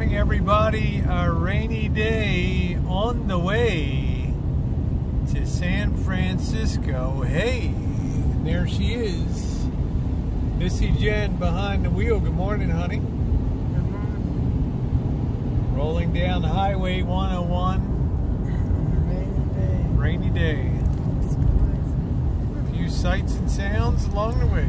morning, everybody. A rainy day on the way to San Francisco. Hey, and there she is. Missy Jenn behind the wheel. Good morning, honey. Good morning. Rolling down the Highway 101. Rainy day. Rainy day. A few sights and sounds along the way.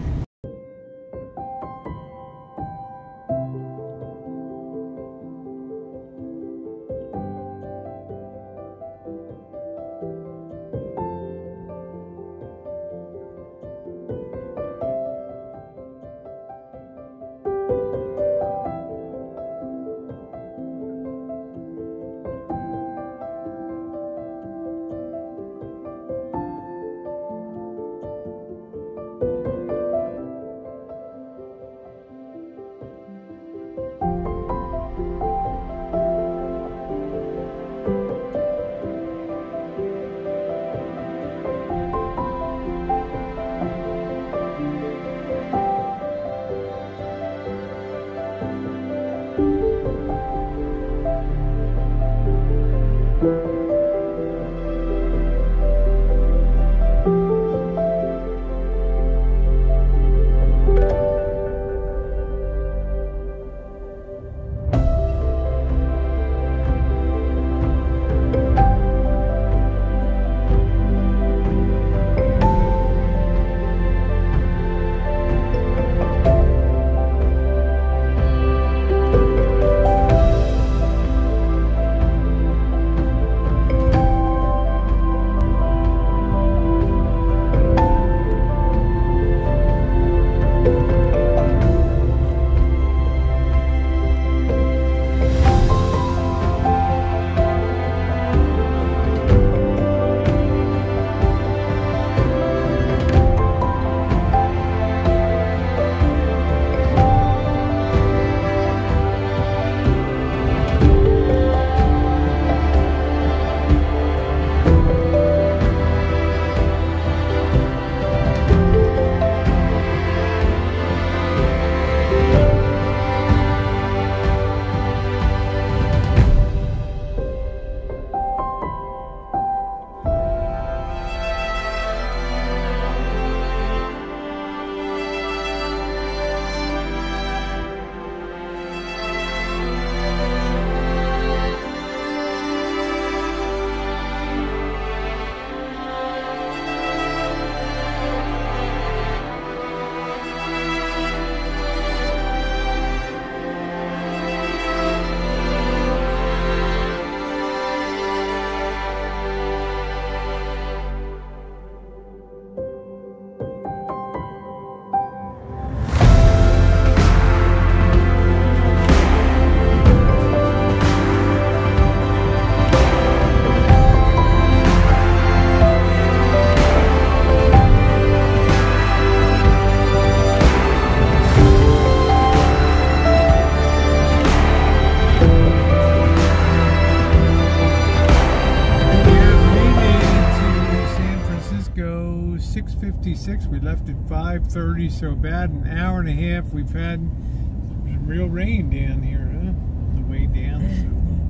Go 6:56. We left at 5:30, so about an hour and a half. We've had some real rain down here, huh? On the way down.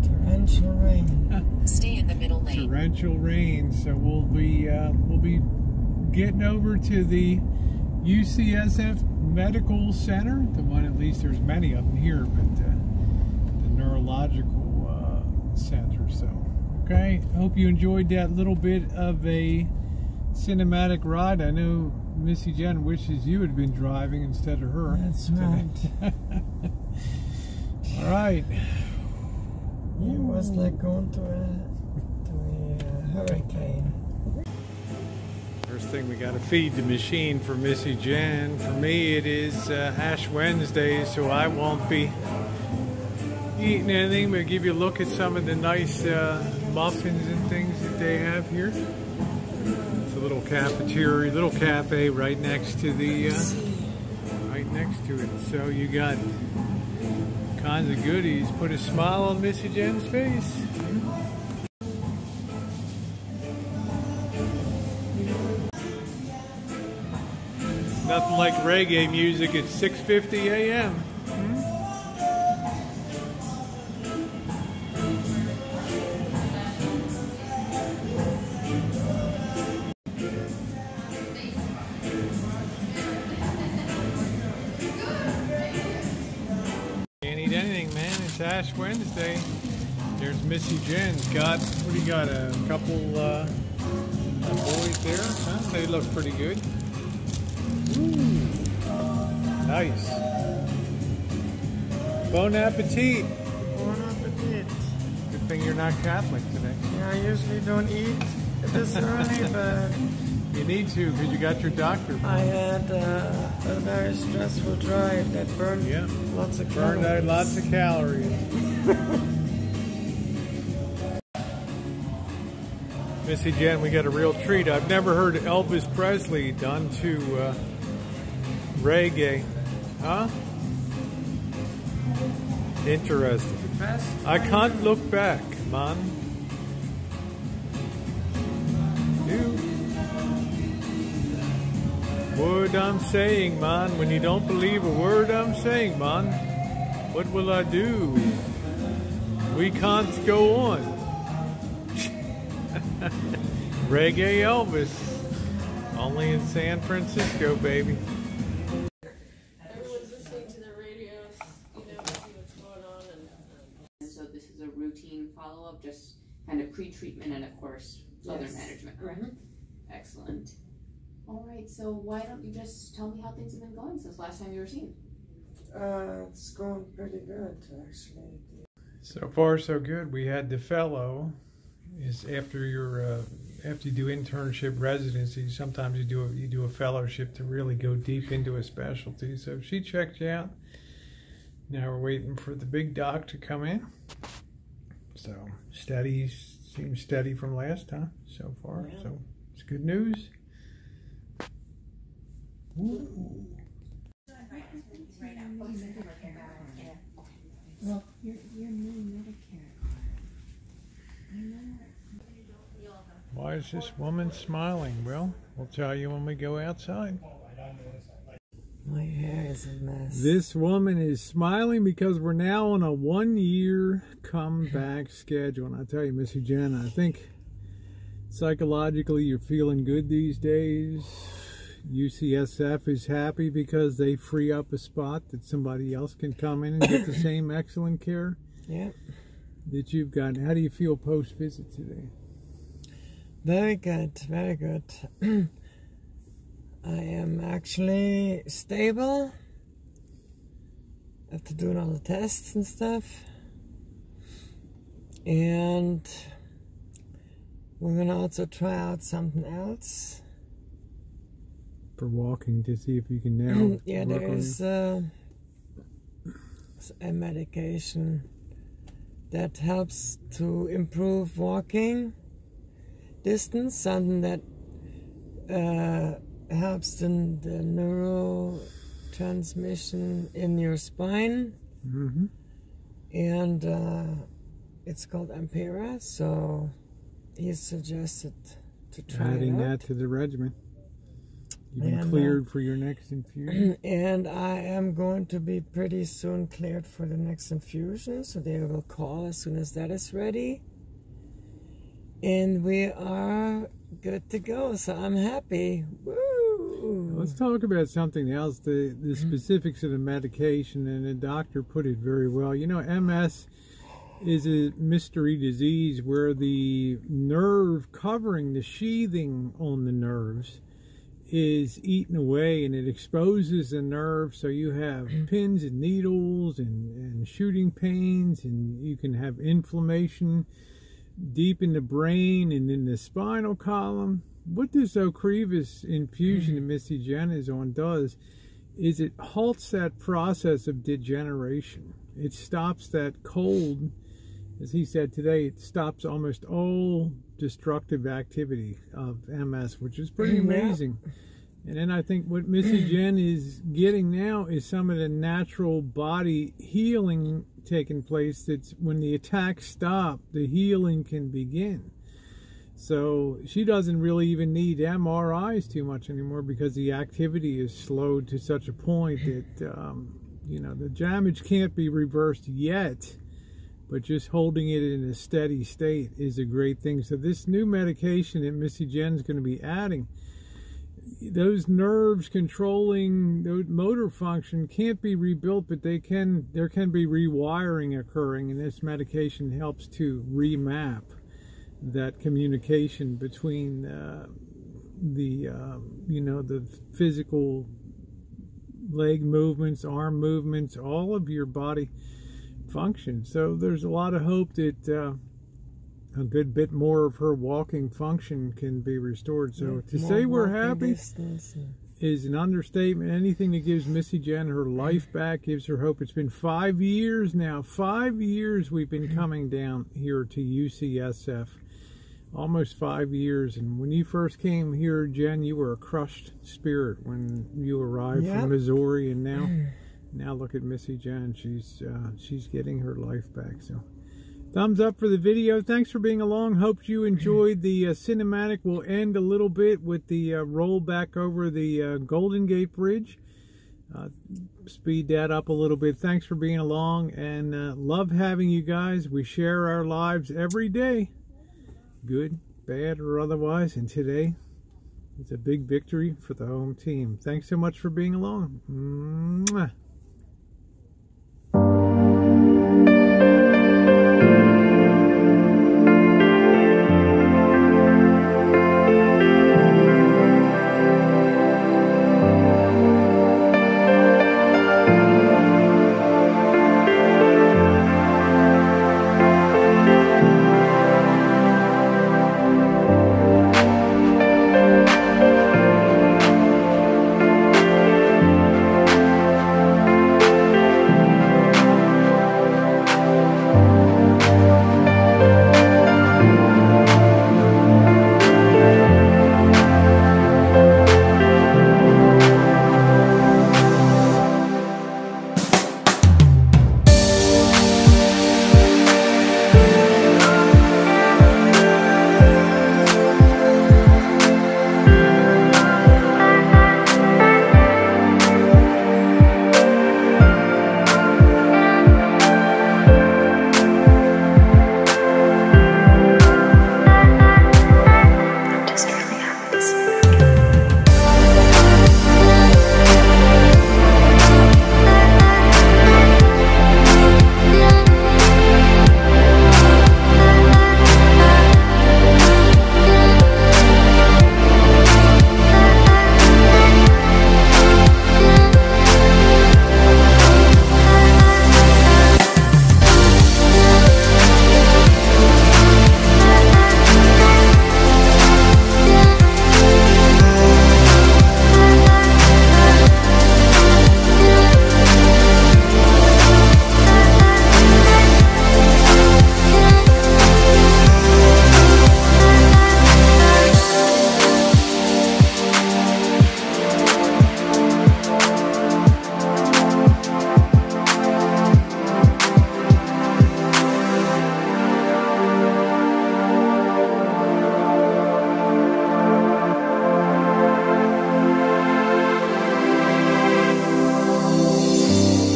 So. Torrential rain. Stay in the middle lane. Torrential rain. So we'll be getting over to the UCSF Medical Center. The one, at least there's many of them here, but the neurological center. So okay. Hope you enjoyed that little bit of a cinematic ride. I know Missy Jenn wishes you had been driving instead of her. That's right. All right. It was like going to a hurricane. First thing, we got to feed the machine for Missy Jenn. For me, it is Ash Wednesday, so I won't be eating anything, but give you a look at some of the nice muffins and things that they have here. Little cafeteria, little cafe right next to the right next to it. So you got kinds of goodies. Put a smile on Missy Jenn's face. Nothing like reggae music at 6:50 a.m. need anything, man. It's Ash Wednesday. There's Missy Jenn. Got, what do you got, a couple boys there? Huh? They look pretty good. Ooh. Nice. Bon appetit. Bon appetit. Good thing you're not Catholic today. Yeah, I usually don't eat this early, but you need to because you got your doctor. I had a very stressful drive that burned lots of calories. Burned out lots of calories. Missy Jenn, we got a real treat. I've never heard Elvis Presley done to reggae. Huh? Interesting. I can't look back, man. Word I'm saying, man. When you don't believe a word I'm saying, man, what will I do? We can't go on. Reggae Elvis. Only in San Francisco, baby. Everyone's listening to the radios, you know, see what's going on. And so this is a routine follow-up, just kind of pre-treatment and, of course, other management, correct? Excellent. All right, so why don't you just tell me how things have been going since last time you were seen? It's going pretty good, actually. So far, so good. We had the fellow. Is after your after you do internship residency, sometimes you do a fellowship to really go deep into a specialty. So she checked you out. Now we're waiting for the big doc to come in. So steady, seems steady from last time so far. Yeah. So it's good news. Ooh. Well, your new Medicare card. I know. Why is this woman smiling? Well, we'll tell you when we go outside. My hair is a mess. This woman is smiling because we're now on a 1-year comeback schedule. And I tell you, Missy Jenn, I think psychologically you're feeling good these days. UCSF is happy because they free up a spot that somebody else can come in and get the same excellent care that you've gotten. How do you feel post-visit today? Very good, very good. I am actually stable after doing all the tests and stuff. And we're going to also try out something else. For walking to see if you can now there is a medication that helps to improve walking distance, something that helps in the neurotransmission in your spine. And it's called Ampera, so he suggested to try adding it out. that to the regimen. You've been cleared for your next infusion. And I am going to be pretty soon cleared for the next infusion, so they will call as soon as that is ready. And we are good to go, so I'm happy. Woo! Let's talk about something else, the specifics of the medication, and the doctor put it very well. You know, MS is a mystery disease where the nerve covering the sheathing on the nerves is eaten away, and it exposes the nerve, so you have pins and needles and shooting pains, and you can have inflammation deep in the brain and in the spinal column. What this Ocrevus infusion that Missy Jenn is on does is it halts that process of degeneration. It stops that cold, as he said today, it stops almost all destructive activity of MS, which is pretty amazing. And then I think what Missy Jenn is getting now is some of the natural body healing taking place. That's when the attacks stop, the healing can begin. So she doesn't really even need MRIs too much anymore because the activity is slowed to such a point that you know, the damage can't be reversed yet, but just holding it in a steady state is a great thing. So this new medication that Missy Jenn is going to be adding those nerves controlling the motor function can't be rebuilt, but there can be rewiring occurring, and this medication helps to remap that communication between the physical leg movements, arm movements, all of your body function. So there's a lot of hope that a good bit more of her walking function can be restored. So to say we're happy is an understatement. Anything that gives Missy Jenn her life back gives her hope. It's been 5 years now. 5 years we've been coming down here to UCSF. Almost 5 years. And when you first came here, Jenn, you were a crushed spirit when you arrived from Missouri, and now look at Missy Jenn. She's getting her life back. So thumbs up for the video. Thanks for being along. Hope you enjoyed the cinematic. We'll end a little bit with the roll back over the Golden Gate Bridge. Speed that up a little bit. Thanks for being along, and love having you guys. We share our lives every day, good, bad, or otherwise, and today is a big victory for the home team. Thanks so much for being along. Mwah.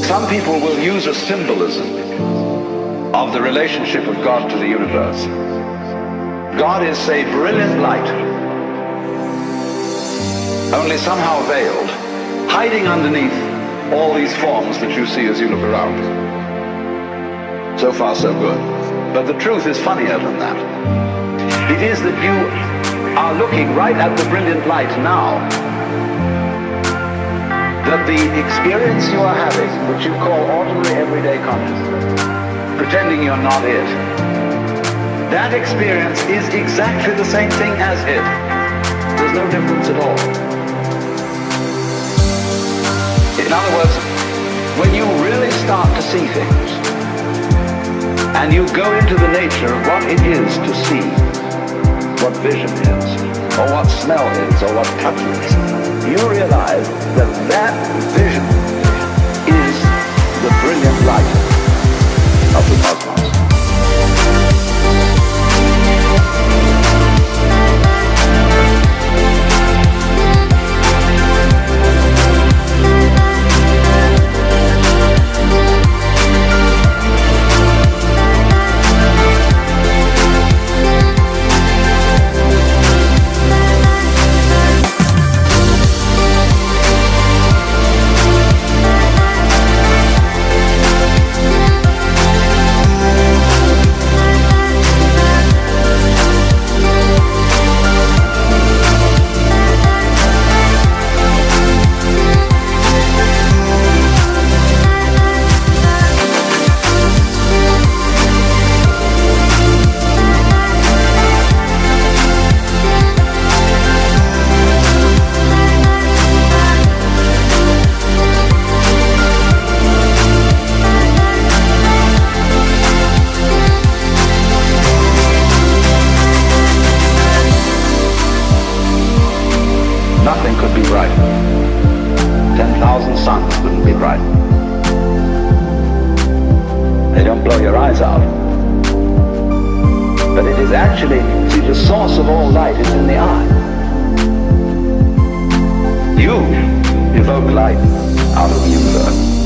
Some people will use a symbolism of the relationship of God to the universe. God is, say, brilliant light, only somehow veiled, hiding underneath all these forms that you see as you look around. So far, so good. But the truth is funnier than that. It is that you are looking right at the brilliant light now, that the experience you are having, which you call ordinary everyday consciousness, pretending you're not it, that experience is exactly the same thing as it. There's no difference at all. In other words, when you really start to see things, and you go into the nature of what it is to see, what vision is, or what smell is, or what touch is, you realize that that vision is the brilliant light of the cosmos. They don't blow your eyes out. But it is actually, see, the source of all light is in the eye. You evoke light out of the universe.